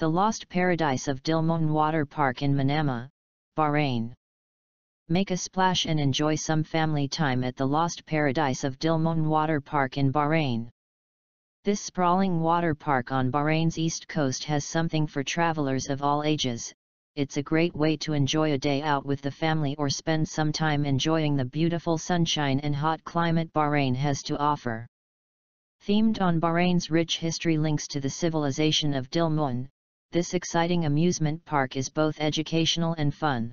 The Lost Paradise of Dilmun Water Park in Manama, Bahrain. Make a splash and enjoy some family time at the Lost Paradise of Dilmun Water Park in Bahrain. This sprawling water park on Bahrain's east coast has something for travelers of all ages. It's a great way to enjoy a day out with the family or spend some time enjoying the beautiful sunshine and hot climate Bahrain has to offer. Themed on Bahrain's rich history links to the civilization of Dilmun, this exciting amusement park is both educational and fun.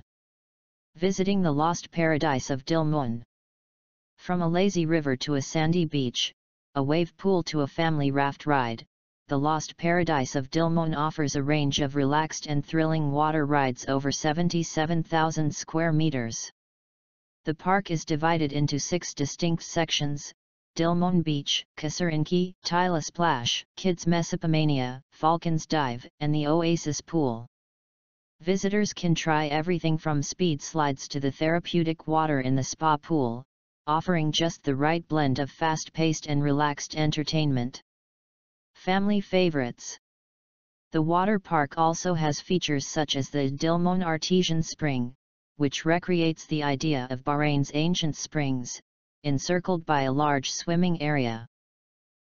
Visiting the Lost Paradise of Dilmun. From a lazy river to a sandy beach, a wave pool to a family raft ride, the Lost Paradise of Dilmun offers a range of relaxed and thrilling water rides over 77,000 square meters. The park is divided into 6 distinct sections: Dilmun Beach, Qasar Enki, Tylosplash, Kids Mesopomania, Falcons Dive, and the Oasis Pool. Visitors can try everything from speed slides to the therapeutic water in the spa pool, offering just the right blend of fast-paced and relaxed entertainment. Family favorites. The water park also has features such as the Dilmun Artesian Spring, which recreates the idea of Bahrain's ancient springs, encircled by a large swimming area.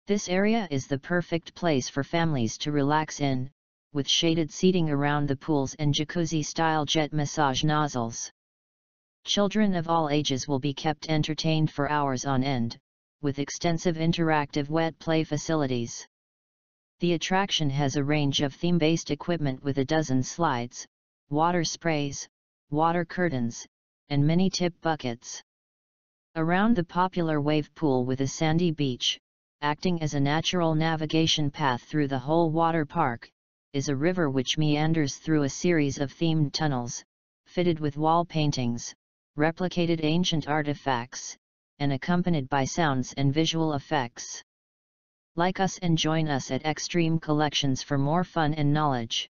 This area is the perfect place for families to relax in, with shaded seating around the pools and jacuzzi-style jet massage nozzles. Children of all ages will be kept entertained for hours on end, with extensive interactive wet play facilities. The attraction has a range of theme-based equipment with a dozen slides, water sprays, water curtains, and mini tip buckets. Around the popular wave pool with a sandy beach, acting as a natural navigation path through the whole water park, is a river which meanders through a series of themed tunnels, fitted with wall paintings, replicated ancient artifacts, and accompanied by sounds and visual effects. Like us and join us at Extreme Collections for more fun and knowledge.